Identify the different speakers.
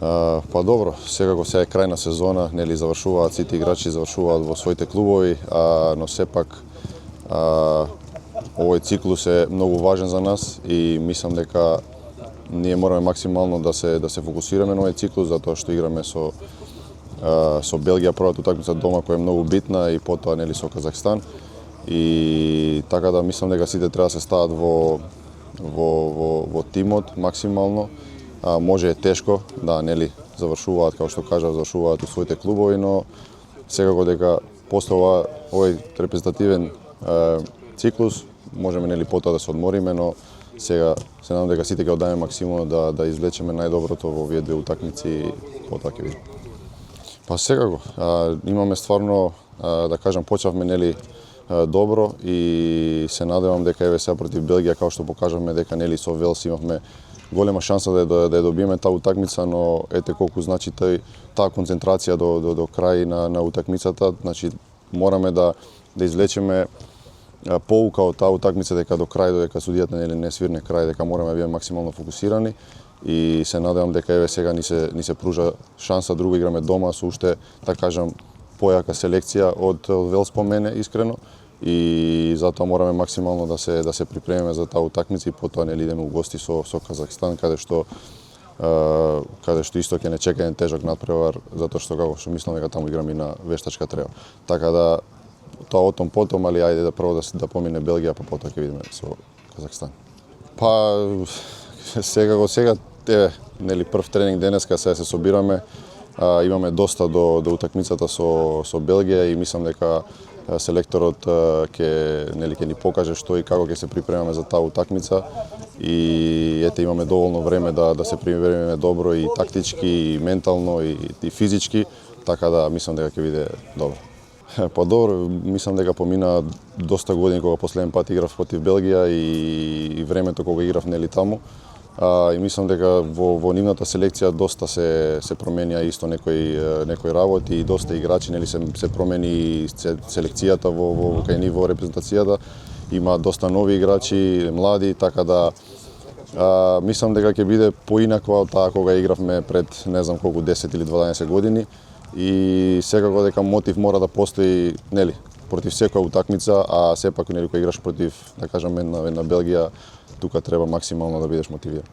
Speaker 1: Па добро, секако сега е крај на сезона, нели завршуваат сите играчи, завршуваат во своите клубови, но сепак овој циклус е многу важен за нас и мислам дека ние мораме максимално да се фокусираме на овој циклус, затоа што играме со Белгија првата утакмица дома која е многу битна и потоа нели со Казахстан. И така да мислам дека сите треба да се стават во тимот максимално. Може е тешко, да, нели, завршуваат, како што кажав, завршуваат у своите клубови, но секако дека после овој репрезентативен циклус можеме нели потоа да се одмориме, но сега се надам дека сите ќе оддадеме максимално да извлечеме најдоброто во овие две утакмици и потоа ќе видиме. Па секако, имаме стварно, да кажам, почнавме нели добро и се надевам дека еве сега против Белгија, како што покажавме дека нели со Велс имавме голема шанса да ја добиеме таа утакмица, но ете колку значи таа концентрација до крај на утакмицата, значи мораме да извлечеме поука од таа утакмица дека до крај, додека судијата нели не свирне крај, дека мораме да бидеме максимално фокусирани и се надевам дека еве сега ни се пружа шанса, друго играме дома со уште, така кажам, појака селекција од Велс по мене искрено и затоа мораме максимално да се припремиме за таа утакмица и потоа нели идеме у гости со Казахстан каде што исто ќе не чека еден тежок натпревар, затоа што како што мислам дека таму играме и на вештачка трева. Така да тоа потом, али ајде да прво да помине Белгија, па потоа ќе видиме со Казахстан. Па сега нели прв тренинг денеска, сега се собираме, имаме доста до утакмицата со Белгија и мислам дека селекторот ќе ни покаже што и како ќе се припремаме за таа утакмица и ете имаме доволно време да се припремиме добро и тактички, и ментално, и физички, така да мислам дека ќе биде добро. Па добро, мислам дека помина доста години кога последен пат играв против Белгија и времето кога играв нели таму. И мислам дека во нивната селекција доста се променија исто некои работи и доста играчи нели се промени селекцијата во кај ниво репрезентацијата. Има доста нови играчи, млади, така да мислам дека ќе биде поинаква од таа кога игравме пред не знам колку 10 или 12 години и секако дека мотив мора да постои нели против секоја утакмица, а сепак нели кога играш против, да кажам, една Белгија, тука треба максимално да бидеш мотивиран.